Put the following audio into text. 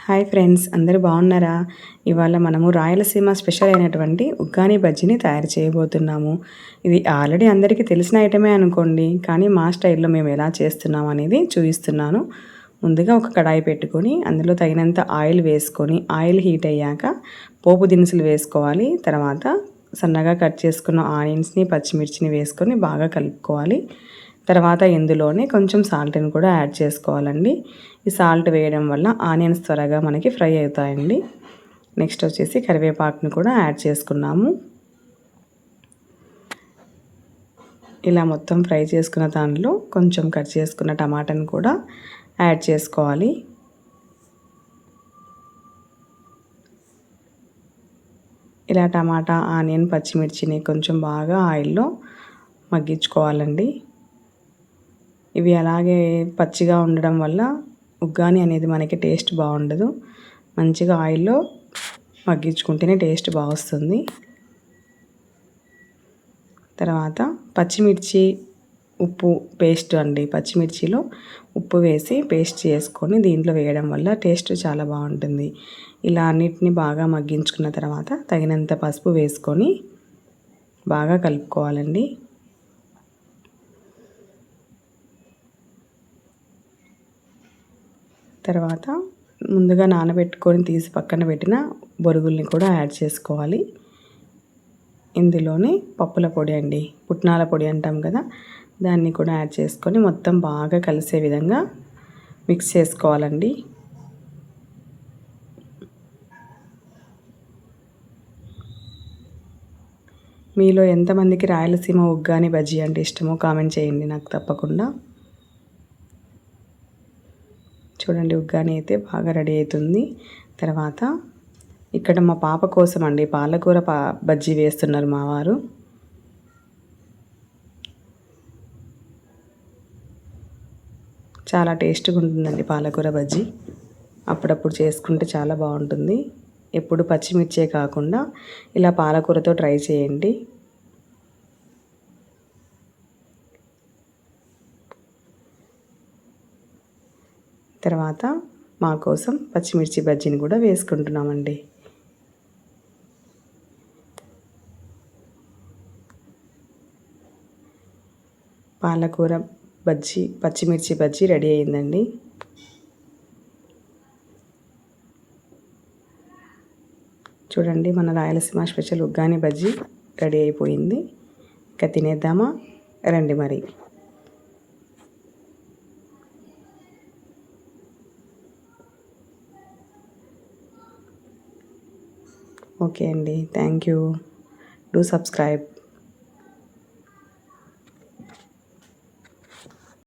Hi friends, అందరూ బాగున్నారా? ఇవాళ మనము రాయలసీమ స్పెషల్ అయినటువంటి ఉగ్గాని బజ్జీని తయారు చేయబోతున్నాము. ఇది ఆల్రెడీ అందరికీ తెలిసిన ఐటమే అనుకోండి, కానీ మా స్టైల్లో మేము ఎలా చేస్తున్నాం అనేది చూపిస్తున్నాను. ముందుగా ఒక కడాయి పెట్టుకొని అందులో తగినంత ఆయిల్ వేసుకొని, ఆయిల్ హీట్ అయ్యాక పోపు దినుసులు వేసుకోవాలి. తర్వాత సన్నగా కట్ చేసుకున్న ఆనియన్స్ని, పచ్చిమిర్చిని వేసుకొని బాగా కలుపుకోవాలి. తర్వాత ఇందులోనే కొంచెం సాల్ట్ని కూడా యాడ్ చేసుకోవాలండి. ఈ సాల్ట్ వేయడం వల్ల ఆనియన్స్ త్వరగా మనకి ఫ్రై అవుతాయండి. నెక్స్ట్ వచ్చేసి కరివేపాకుని కూడా యాడ్ చేసుకున్నాము. ఇలా మొత్తం ఫ్రై చేసుకున్న దాంట్లో కొంచెం కట్ చేసుకున్న టమాటాని కూడా యాడ్ చేసుకోవాలి. ఇలా టమాటా, ఆనియన్, పచ్చిమిర్చిని కొంచెం బాగా ఆయిల్లో మగ్గించుకోవాలండి. ఇవి అలాగే పచ్చిగా ఉండడం వల్ల ఉగ్గాని అనేది మనకి టేస్ట్ బాగుండదు. మంచిగా ఆయిల్లో మగ్గించుకుంటేనే టేస్ట్ బాగా వస్తుంది. తర్వాత పచ్చిమిర్చి, ఉప్పు పేస్ట్ అండి. పచ్చిమిర్చిలో ఉప్పు వేసి పేస్ట్ చేసుకొని దీంట్లో వేయడం వల్ల టేస్ట్ చాలా బాగుంటుంది. ఇలా అన్నిటిని బాగా మగ్గించుకున్న తర్వాత తగినంత పసుపు వేసుకొని బాగా కలుపుకోవాలండి. తర్వాత ముందుగా నానబెట్టుకొని తీసి పక్కన పెట్టిన బొరుగుల్ని కూడా యాడ్ చేసుకోవాలి. ఇందులోనే పప్పుల పొడి అండి, పుట్నాల పొడి అంటాం కదా, దాన్ని కూడా యాడ్ చేసుకొని మొత్తం బాగా కలిసే విధంగా మిక్స్ చేసుకోవాలండి. మీలో ఎంతమందికి రాయలసీమ ఉగ్గాని బజ్జీ అంటే ఇష్టమో కామెంట్ చేయండి నాకు తప్పకుండా. చూడండి, ఉగ్గాని అయితే బాగా రెడీ అవుతుంది. తర్వాత ఇక్కడ మా పాప కోసం అండి పాలకూర బజ్జీ వేస్తున్నారు మా వారు. చాలా టేస్ట్గా ఉంటుందండి పాలకూర బజ్జీ. అప్పుడప్పుడు చేసుకుంటే చాలా బాగుంటుంది. ఎప్పుడు పచ్చిమిర్చే కాకుండా ఇలా పాలకూరతో ట్రై చేయండి. తర్వాత మా కోసం పచ్చిమిర్చి బజ్జీని కూడా వేసుకుంటున్నామండి. పాలకూర బజ్జీ, పచ్చిమిర్చి బజ్జీ రెడీ అయిందండి. చూడండి, మన రాయలసీమ స్పెషల్ ఉగ్గాని బజ్జీ రెడీ అయిపోయింది. ఇంకా తినేద్దామా? రండి మరి. ఓకే అండి, థ్యాంక్ యూ. Do subscribe.